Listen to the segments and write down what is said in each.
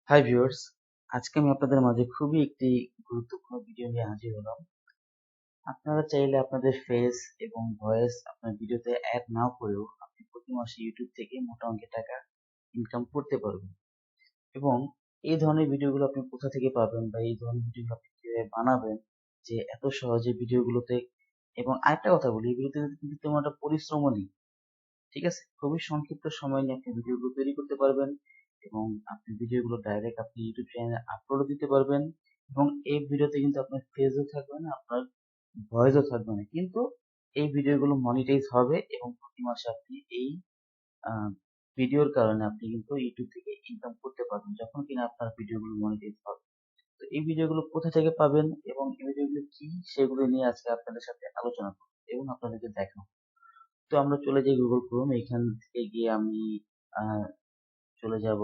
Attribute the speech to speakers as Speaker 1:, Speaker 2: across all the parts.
Speaker 1: Hi viewers, আজকে আমি আপনাদের মাঝে খুবই একটি গুরুত্বপূর্ণ ভিডিও নিয়ে হাজির হলাম। আপনারা চাইলে আপনাদের ফেস এবং ভয়েস আপনার ভিডিওতে অ্যাড নাও করেও আপনি প্রতি মাসে ইউটিউব থেকে মোটা অঙ্কের টাকা ইনকাম করতে পারবেন। এবং এই ধরনের ভিডিওগুলো আপনি কোথা থেকে পাবেন বা এই ধরনের ভিডিওগুলো আপনি কিভাবে বানাবেন যে এত সহজে ভিডিওগুলোতে। এবং আরেকটা কথা বলি, এগুলোতে কিন্তু তেমন একটা পরিশ্রমও নেই। ঠিক আছে, খুবই সংক্ষিপ্ত সময় নিয়ে আপনি ভিডিওগুলো তৈরি করতে পারবেন এবং আপনি ভিডিওগুলো ডাইরেক্ট আপনি ইউটিউব চ্যানেলে আপলোড দিতে পারবেন। এবং এই ভিডিওতে কিন্তু আপনার ফেসও থাকবে না, আপনার ভয়েসও থাকবে না, কিন্তু এই ভিডিওগুলো মনিটাইজ হবে এবং প্রতি মাসে আপনি এই ভিডিওর কারণে আপনি কিন্তু ইউটিউব থেকে ইনকাম করতে পারবেন যখন কিনা আপনার ভিডিওগুলো মনিটাইজ হবে। তো এই ভিডিওগুলো কোথা থেকে পাবেন এবং এই ভিডিওগুলো কি, সেগুলো নিয়ে আজকে আপনাদের সাথে আলোচনা করব এবং আপনাদেরকে দেখাবো। তো আমরা চলে যাই গুগল ক্রোম, এখান থেকে গিয়ে আমি চলে যাব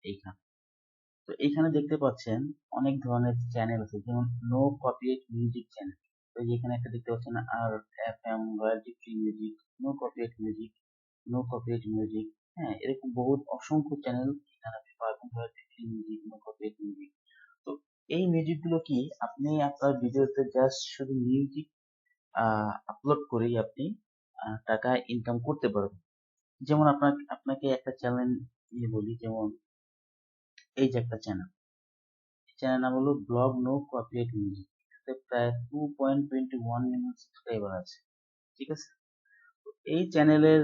Speaker 1: এইখানে। তো এইখানে দেখতে পাচ্ছেন অনেক ধরনের চ্যানেল আছে, যেমন নো কপিরাইট মিউজিক চ্যানেল। তো এখানে একটা দেখতে পাচ্ছেন আর FM royalty free music, no copyright music, no copyright music. হ্যাঁ, এরকম বহুত অসংখ্য চ্যানেল এখানে আপনি পাবেন, royalty free music, no copyright music. তো এই মিউজিক গুলো কি, আপনি আপনার ভিডিওতে জাস্ট শুধু মিউজিক আপলোড করেই আপনি টাকা ইনকাম করতে পারবেন। যেমন আপনাকে একটা চ্যানেল নিয়ে বলি, যেমন এই যে একটা চ্যানেল, চ্যানেল নাম হলো ব্লগ নো কপিরাইট মিউজিক। এটাতে প্রায় 2.21 মিলিয়ন সাবস্ক্রাইবার আছে। ঠিক আছে, তো এই চ্যানেলের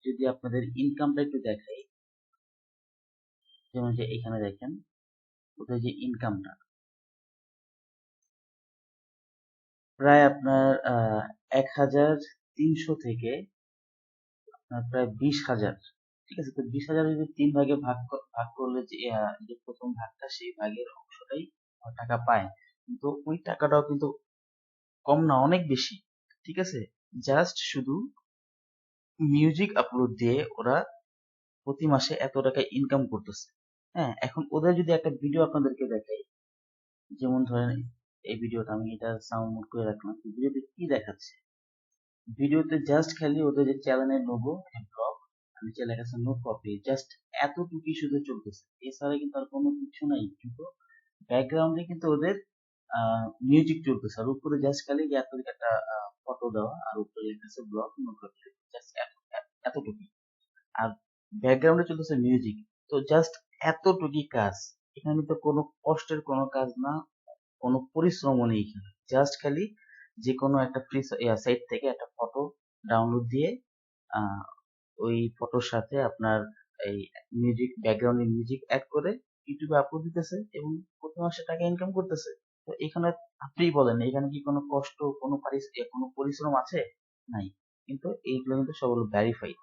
Speaker 1: যদি আপনাদের ইনকামটা একটু দেখাই, যেমন যে এখানে দেখেন ওদের যে ইনকামটা প্রায় আপনার 1,300 থেকে প্রায় 20,000। ঠিক আছে, তো 20,000 যদি 3 ভাগে ভাগ করলে যে প্রথম ভাগটা, সেই ভাগের অংশটাই টাকা পায়, কিন্তু ওই টাকাটাও কিন্তু কম না, অনেক বেশি। ঠিক আছে, জাস্ট শুধু মিউজিক আপলোড দিয়ে ওরা প্রতি মাসে এত টাকা ইনকাম করতেছে। হ্যাঁ, এখন ওদের যদি একটা ভিডিও আপনাদেরকে দেখাই, যেমন ধরেন এই ভিডিওটা, আমি এটা সাউন্ড মোড করে রাখলাম। ভিডিওতে কি দেখাচ্ছে, ভিডিওতে জাস্ট খালি ওদের যে চ্যানেলের লোগো, ব্লগ, নিচে লেখা আছে নো কপি, জাস্ট এতটুকুই শুধু চলতেছে, এছাড়া কিন্তু আর কোনো কিছু নাই। কিন্তু ব্যাকগ্রাউন্ডে কিন্তু ওদের মিউজিক চলতেছে, আর উপরে জাস্ট খালি একটা ফটো দেওয়া, আর উপরে লেখা ব্লগ নো কপি, জাস্ট এতটুকুই। আর ব্যাকগ্রাউন্ডে চলতেছে মিউজিক। তো জাস্ট এতটুকুই কাজ, এখানে তো কোনো কষ্টের কোনো কাজ না, কোনো পরিশ্রমও নেই এখানে। জাস্ট খালি যে কোনো একটা ফ্রি সাইট থেকে একটা ফটো ডাউনলোড দিয়ে আহ, ওই ফটোর সাথে আপনার এই মিউজিক, ব্যাকগ্রাউন্ডে মিউজিক অ্যাড করে ইউটিউবে আপলোড দিতেছে এবং প্রতি মাসে টাকা ইনকাম করতেছে। তো এখানে আপনিই বলেন, এখানে কি কোনো কষ্ট, কোনো পরিশ্রম আছে? নাই। কিন্তু এইগুলো কিন্তু সব হলো ভ্যারিফাইড।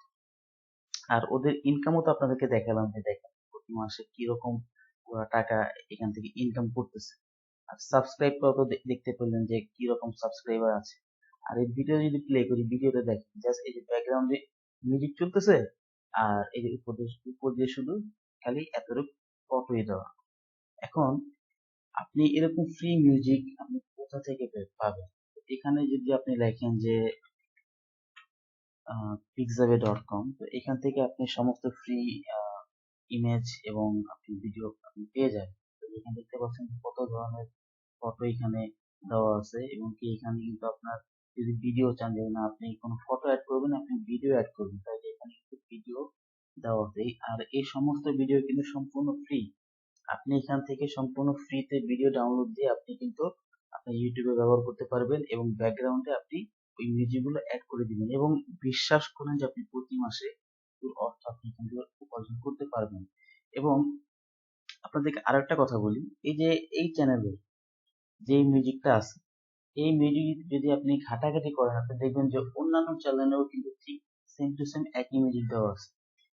Speaker 1: আর ওদের ইনকামও তো আপনাদেরকে দেখালাম, যে দেখেন প্রতি মাসে কিরকম ওরা টাকা এখান থেকে ইনকাম করতেছে। আর সাবস্ক্রাইবটাও তো দেখতে পেলেন যে কিরকম সাবস্ক্রাইবার আছে। আর এই ভিডিও যদি প্লে করি, ভিডিওতে দেখেন জাস্ট এই যে ব্যাকগ্রাউন্ডে মিউজিক চলতেছে, আর এই যে উপর দিয়ে শুধু খালি এতটুকু ফটোই দেওয়া। এখন আপনি এরকম ফ্রি মিউজিক আপনি কোথা থেকে পাবেন? এখানে যদি আপনি লেখেন যে pixabay.com, তো এখান থেকে আপনি সমস্ত ফ্রি ইমেজ এবং আপনি ভিডিও আপনি পেয়ে যাবেন। তো এখানে দেখতে পাচ্ছেন কত ধরনের ফটো এখানে দেওয়া আছে, এবং কি এখানে কিন্তু আপনার যদি ভিডিও চান, যে না আপনি কোনো ফটো অ্যাড করবেন, আপনি ভিডিও অ্যাড করবেন, তাহলে এখানে কিন্তু ভিডিও দেওয়া আছে। আর এই সমস্ত ভিডিও কিন্তু সম্পূর্ণ ফ্রি। আপনি এখান থেকে সম্পূর্ণ ফ্রিতে ভিডিও ডাউনলোড দিয়ে আপনি কিন্তু আপনার ইউটিউবে ব্যবহার করতে পারবেন এবং ব্যাকগ্রাউন্ডে আপনি ওই মিউজিকগুলো অ্যাড করে দিবেন, এবং বিশ্বাস করেন যে আপনি প্রতি মাসে প্রচুর অর্থ আপনি কিন্তু উপার্জন করতে পারবেন। এবং আপনাদেরকে আরেকটা কথা বলি, এই যে এই চ্যানেলে যে মিউজিকটা আছে, এই মিউজিক যদি আপনি ঘাটাঘাটি করেন, আপনি দেখবেন যে অন্যান্য চ্যানেলেও কিন্তু ঠিক সেম টু সেম একই মিউজিক দেওয়া আছে,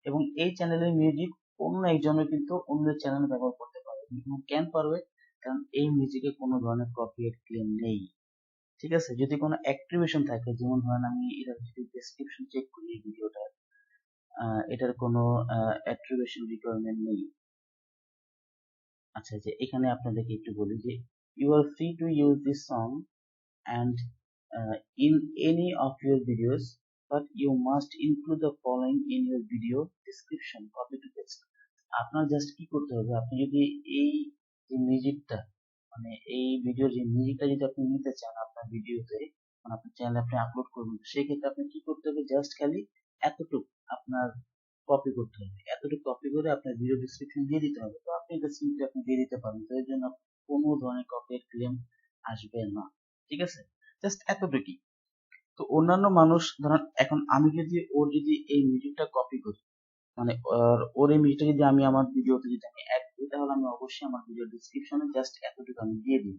Speaker 1: এবং এই চ্যানেলের মিউজিক অন্য একজনের কিন্তু অন্য চ্যানেল ব্যবহার করতে পারবে। এবং কেন পারবে? কারণ এই মিউজিকে কোনো ধরনের কপিরাইট ক্লেম নেই। ঠিক আছে, যদি কোনো অ্যাট্রিবিউশন থাকে, যেমন ধরেন আমি এটার যদি ডেসক্রিপশন চেক করি এই ভিডিওটা, এটার কোনো অ্যাট্রিবিউশন রিকোয়ারমেন্ট নেই। আচ্ছা, যে এখানে আপনাদেরকে একটু বলি যে you are free to use this song and in any of your videos, but you must include the following in your video description, copy to paste. আপনার জাস্ট কি করতে হবে, আপনি যদি এই যে মিউজিকটা মানে এই ভিডিওর যে মিউজিকটা যদি আপনি নিতে চান আপনার ভিডিওতে, মানে আপনার চ্যানেলে আপনি আপলোড করবেন, সেই ক্ষেত্রে আপনি কি করতে হবে, জাস্ট খালি এতটুকু আপনার কপি করতে হবে, এতটুকু কপি করে আপনার ভিডিও ডেসক্রিপশন দিয়ে দিতে হবে। তো আপনি এটা সিম্পলি আপনি দিয়ে দিতে পারেন, তো এর জন্য কোনো ধরনের কপিরাইট ক্লেম আসবে না, ঠিক আছে, জাস্ট এতটুকুই। তো অন্যান্য মানুষ ধরেন এখন আমি যদি ওর যদি এই মিউজিকটা কপি করি, মানে ওর এই মিউজিকটা যদি আমি আমার ভিডিওতে যদি আমি অ্যাড করি, তাহলে আমি অবশ্যই আমার ভিডিও ডিসক্রিপশনে জাস্ট এতটুকু আমি দিয়ে দিব,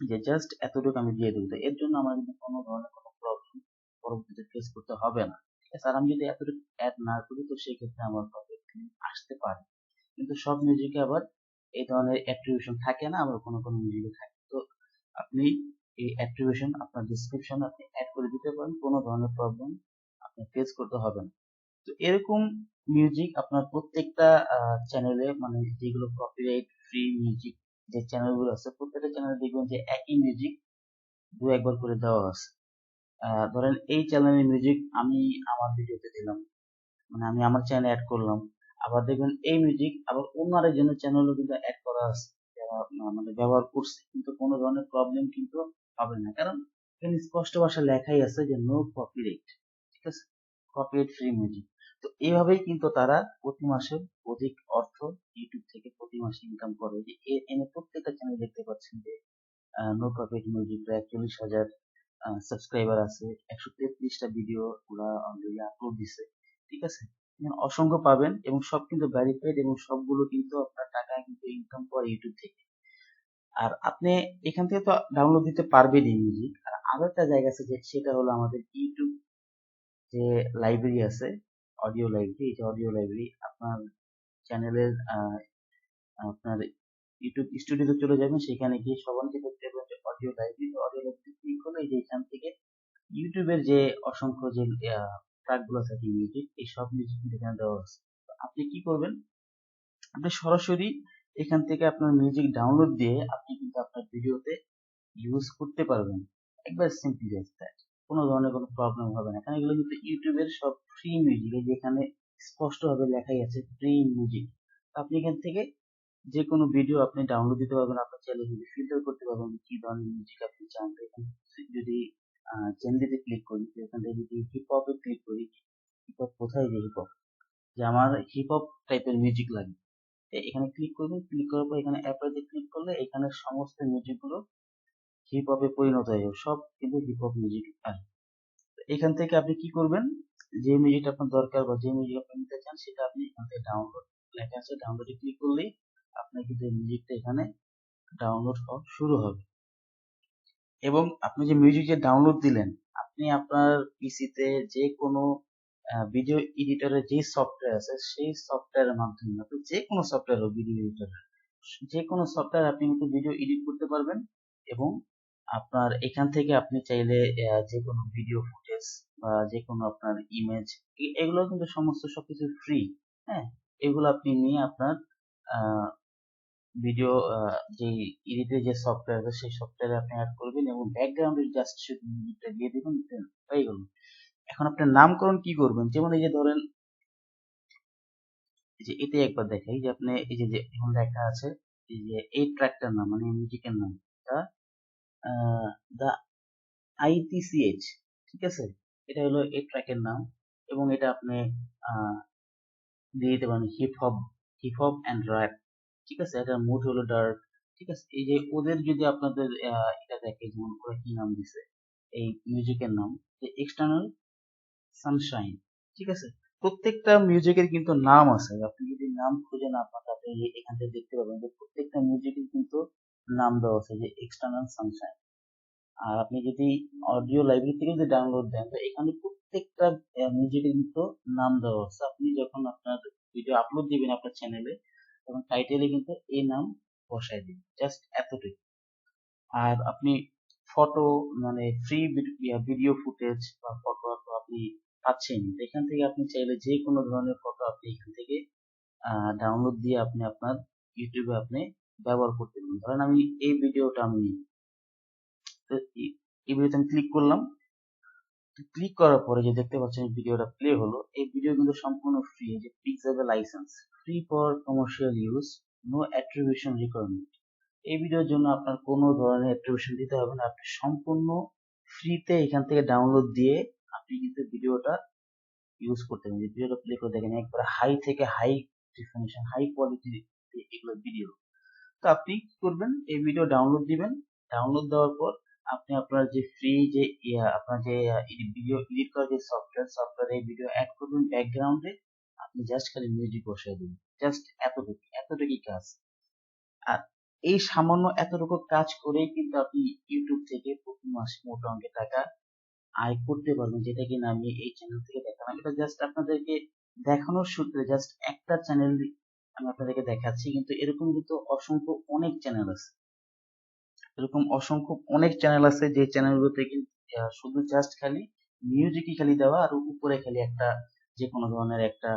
Speaker 1: যে জাস্ট এতটুকু আমি দিয়ে দেবো। তো এর জন্য আমার কিন্তু কোনো ধরনের কোনো প্রবলেম পরবর্তীতে ফেস করতে হবে না, ঠিক আছে। আর আমি যদি এতটুকু অ্যাড না করি, তো সেই ক্ষেত্রে আমার কপিরাইট ক্লেম আসতে পারে। কিন্তু সব মিউজিকে আবার এই ধরনের অ্যাট্রিবিউশন থাকে না, আবার কোনো কোনো মিউজিকে থাকে। তো আপনি এই অ্যাট্রিবিউশন আপনার ডিসক্রিপশনে আপনি অ্যাড করে দিতে পারেন, কোনো ধরনের প্রবলেম আপনি ফেস করতে হবে না। তো এরকম মিউজিক আপনার প্রত্যেকটা চ্যানেলে, মানে যেগুলো কপিরাইট ফ্রি মিউজিক যে চ্যানেলগুলো আছে, প্রত্যেকটা চ্যানেলে দেখবেন যে একই মিউজিক দু একবার করে দেওয়া আছে। ধরেন এই চ্যানেলের মিউজিক আমি আমার ভিডিওতে দিলাম, মানে আমি আমার চ্যানেলে অ্যাড করলাম, আবার দেখবেন এই মিউজিক আবার অন্য আরেকজনের চ্যানেলও কিন্তু অ্যাড করা আছে, যারা মানে ব্যবহার করছে, কিন্তু কোনো ধরনের প্রবলেম কিন্তু হবে না, কারণ এখানে স্পষ্ট ভাষায় লেখাই আছে যে নো কপিরাইট, ঠিক আছে, কপিরাইট ফ্রি মিউজিক। তো এইভাবেই কিন্তু তারা প্রতি মাসে অধিক অর্থ ইউটিউব থেকে প্রতি মাসে ইনকাম করে। যে এনে প্রত্যেকটা চ্যানেল দেখতে পাচ্ছেন যে নো কপিরাইট মিউজিক প্রায় 41,000 সাবস্ক্রাইবার আছে, 133টা ভিডিও ওরা অলরেডি আপলোড দিছে, ঠিক আছে। এখানে অসংখ্য পাবেন এবং সব কিন্তু ভেরিফাইড এবং সবগুলো কিন্তু আপনার টাকা কিন্তু ইনকাম করে ইউটিউব থেকে। আর আপনি এখান থেকে তো ডাউনলোড দিতে পারবেনই মিউজিক, আর আরো একটা জায়গা আছে, যে সেটা হলো আমাদের ইউটিউব যে লাইব্রেরি আছে, অডিও লাইব্রেরি। এই যে অডিও লাইব্রেরি আপনার চ্যানেলের আপনার ইউটিউব স্টুডিওতে চলে যাবেন, সেখানে গিয়ে সবাইকে দেখতে পাবেন যে audio library. Audio library click করলে এই যে এখান থেকে ইউটিউবের যে অসংখ্য যে ট্র্যাক গুলো থাকে মিউজিক, এই সব মিউজিক কিন্তু এখানে দেওয়া আছে। তো আপনি কি করবেন, আপনি সরাসরি এখান থেকে আপনার মিউজিক ডাউনলোড দিয়ে আপনি কিন্তু আপনার ভিডিওতে ইউজ করতে পারবেন, একবার সিম্পলি জাস্ট দ্যাট। কোনো ধরনের কোনো প্রবলেম হবে না, কারণ এগুলো কিন্তু ইউটিউবের সব ফ্রি মিউজিক, যেখানে স্পষ্ট ভাবে লেখাই আছে ফ্রি মিউজিক। আপনি এখান থেকে যে কোনো ভিডিও আপনি ডাউনলোড দিতে পারবেন, আপনার চাইলে যদি ফিল্টার করতে পারবেন কি ধরনের মিউজিক আপনি চান। তো এখানে যদি জেনরিতে ক্লিক করি, তো এখান থেকে যদি হিপ হপে ক্লিক করি, হিপ হপ কোথায়, যে হিপ হপ, যে আমার হিপ হপ টাইপের মিউজিক লাগে, এখানে ক্লিক করবেন। ক্লিক করার পর এখানে অ্যাপ্লাইতে ক্লিক করলে এখানে সমস্ত মিউজিক গুলো হিপ হপে পরিণত হয়ে যাবে, সব কিন্তু হিপ হপ মিউজিক আসবে। তো এখান থেকে আপনি কি করবেন, যে মিউজিকটা আপনার দরকার বা যে মিউজিক আপনি নিতে চান, সেটা আপনি এখান থেকে ডাউনলোড লেখা আছে, ডাউনলোডে ক্লিক করলেই আপনার কিন্তু এই মিউজিকটা এখানে ডাউনলোড হওয়া শুরু হবে। এবং আপনি যে মিউজিক যে ডাউনলোড দিলেন, আপনি আপনার পিসিতে যে কোনো ভিডিও এডিটরের যে সফটওয়্যার আছে, সেই সফটওয়্যারের মাধ্যমে আপনি যে কোনো সফটওয়্যার হোক, ভিডিও এডিটরের যে কোনো সফটওয়্যার আপনি কিন্তু ভিডিও এডিট করতে পারবেন। এবং আপনার এখান থেকে আপনি চাইলে যে কোনো ভিডিও ফুটেজ বা যে কোনো আপনার ইমেজ, এগুলো কিন্তু সমস্ত সবকিছু ফ্রি। হ্যাঁ, এগুলো আপনি নিয়ে আপনার ভিডিও যে এডিটের যে সফটওয়্যার আছে, সেই সফটওয়্যারে আপনি অ্যাড করবেন এবং ব্যাকগ্রাউন্ডে জাস্ট শুধু মিউজিকটা দিয়ে দিবেন, হয়ে গেল। এখন আপনার নামকরণ কি করবেন, যেমন এই যে ধরেন এই যে এটাই একবার দেখাই, যে আপনি এই যে যে এখন লেখা আছে, এই যে এই ট্র্যাকটার নাম মানে মিউজিকের নাম দা দা ITCH, ঠিক আছে, এটা হলো এই ট্র্যাকের নাম। এবং এটা আপনি দিয়ে দিতে পারেন হিপ হপ অ্যান্ড র্যাপ, ঠিক আছে, এটার মুড হলো ডার্ক, ঠিক আছে। এই যে ওদের যদি আপনাদের এটা দেখে, যেমন ওরা কি নাম দিছে এই মিউজিকের নাম, যে এক্সটার্নাল সানশাইন, ঠিক আছে। প্রত্যেকটা মিউজিকের কিন্তু নাম আছে, আপনি যদি নাম খুঁজে না পান, আপনি এখান থেকে দেখতে পাবেন যে প্রত্যেকটা মিউজিকের কিন্তু নাম দেওয়া আছে, যে এক্সটার্নাল সানশাইন। আর আপনি যদি অডিও লাইব্রেরি থেকে যদি ডাউনলোড দেন, তো এখানে প্রত্যেকটা মিউজিকের কিন্তু নাম দেওয়া আছে। আপনি যখন আপনার ভিডিও আপলোড দিবেন আপনার চ্যানেলে, তখন টাইটেলে কিন্তু এই নাম বসাই দিন, জাস্ট এতটুকু। আর আপনি ফটো মানে ফ্রি ভিডিও ফুটেজ বা ফটো আপনি পাচ্ছেন, এখান থেকে আপনি চাইলে যে কোনো ধরনের ফটো আপনি এখান থেকে ডাউনলোড দিয়ে আপনি আপনার ইউটিউবে আপনি ব্যবহার করতে পারেন। ধরেন আমি এই ভিডিওটা আমি এই ভিডিওতে আমি ক্লিক করলাম, ক্লিক করার পরে যে দেখতে পাচ্ছেন ভিডিওটা প্লে হলো, এই ভিডিও কিন্তু সম্পূর্ণ ফ্রি। যে pixel license free for commercial use, no attribution requirement. এই ভিডিওর জন্য আপনার কোনো ধরনের অ্যাট্রিবিউশন দিতে হবে না, আপনি সম্পূর্ণ ফ্রিতে এখান থেকে ডাউনলোড দিয়ে আপনি কিন্তু ভিডিওটা ইউজ করতে পারেন। যে ভিডিওটা প্লে করে দেখেন একবার হাই থেকে হাই ডেফিনিশন, হাই কোয়ালিটি এগুলো ভিডিও। তো আপনি কি করবেন, এই ভিডিও ডাউনলোড দিবেন। ডাউনলোড দেওয়ার পর আপনি আপনার যে ফ্রি যে আপনার যে ভিডিও এডিট করার যে সফটওয়্যার এই ভিডিও অ্যাড করবেন ব্যাকগ্রাউন্ডে। আপনি জাস্ট খালি মিউজিক বসিয়ে দিবেন, জাস্ট এতটুকুই কাজ। আর এই সামান্য এতটুকু কাজ করেই কিন্তু আপনি ইউটিউব থেকে প্রতি মাসে মোটা অঙ্কের টাকা আয় করতে পারবেন, যেটা কিনা আমি এই চ্যানেল থেকে দেখালাম। এটা জাস্ট আপনাদেরকে দেখানোর সূত্রে জাস্ট একটা চ্যানেল আমি আপনাদেরকে দেখাচ্ছি, কিন্তু এরকম কিন্তু অসংখ্য অনেক চ্যানেল আছে। এরকম অসংখ্য অনেক চ্যানেল আছে যে চ্যানেলগুলোতে কিন্তু শুধু জাস্ট খালি মিউজিকই খালি দেওয়া, আর উপরে খালি একটা যে কোনো ধরনের একটা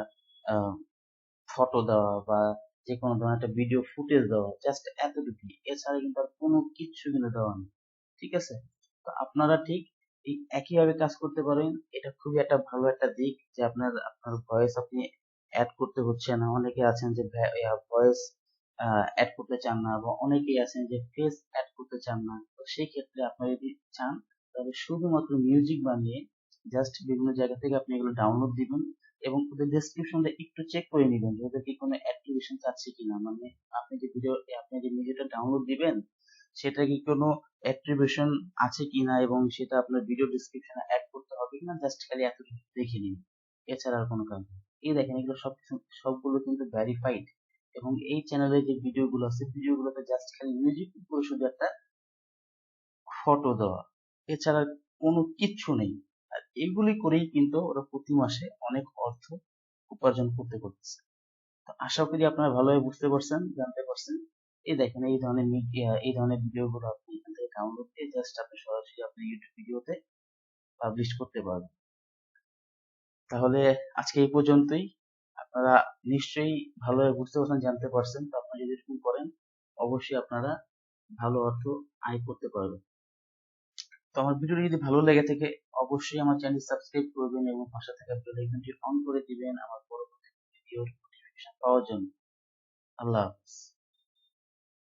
Speaker 1: ফটো দেওয়া বা যে কোনো ধরনের একটা ভিডিও ফুটেজ দেওয়া, জাস্ট এতটুকুই। এছাড়া কিন্তু আর কোনো কিচ্ছু কিন্তু দেওয়া নেই, ঠিক আছে? তো আপনারা ঠিক এই একইভাবে কাজ করতে পারেন। এটা খুবই একটা ভালো একটা দিক যে আপনার আপনার ভয়েস আপনি অ্যাড করতে হচ্ছে না। অনেকে আছেন যে ভয়েস অ্যাড করতে চান না, বা অনেকেই আছেন যে ফেস অ্যাড করতে চান না। তো সেই ক্ষেত্রে আপনারা যদি চান তাহলে শুধুমাত্র মিউজিক বানিয়ে জাস্ট বিভিন্ন জায়গা থেকে আপনি এগুলো ডাউনলোড দিবেন, এবং ওদের ডেসক্রিপশনটা একটু চেক করে নেবেন যে ওদের কি কোনো অ্যাক্টিভেশন চাচ্ছে কিনা। মানে আপনি যে ভিডিওটা ডাউনলোড দিবেন সেটা কি কোনো অ্যাট্রিবিউশন আছে কিনা, এবং সেটা আপনার ভিডিও ডেসক্রিপশনে অ্যাড করতে হবে কিনা, জাস্ট খালি এতটুকু দেখে নিন। এছাড়া আর কোনো কাজ নেই। এই দেখেন এগুলো সবগুলো কিন্তু ভেরিফাইড, এবং এই চ্যানেলে যে ভিডিওগুলো আছে ভিডিওগুলোতে জাস্ট খালি মিউজিক উপরে শুধু একটা ফটো দেওয়া, এছাড়া কোনো কিচ্ছু নেই। আর এগুলি করেই কিন্তু ওরা প্রতি মাসে অনেক অর্থ উপার্জন করতেছে। তো আশা করি আপনারা ভালোভাবে বুঝতে পারছেন, জানতে পারছেন। এই দেখেন এই ধরনের ভিডিওগুলো আপনি এখান থেকে ডাউনলোড দিয়ে জাস্ট আপনি সরাসরি আপনার ইউটিউব ভিডিওতে পাবলিশ করতে পারবেন। তাহলে আজকে এই পর্যন্তই। আপনারা নিশ্চয়ই ভালোভাবে বুঝতে পারছেন, জানতে পারছেন। তো আপনারা যদি এরকম করেন অবশ্যই আপনারা ভালো অর্থ আয় করতে পারবেন। তো আমার ভিডিওটি যদি ভালো লেগে থাকে অবশ্যই আমার চ্যানেল সাবস্ক্রাইব করবেন, এবং পাশে থাকা বেল আইকনটি অন করে দিবেন আমার পরবর্তী ভিডিওর নোটিফিকেশন পাওয়ার জন্য। আল্লাহ হাফেজ।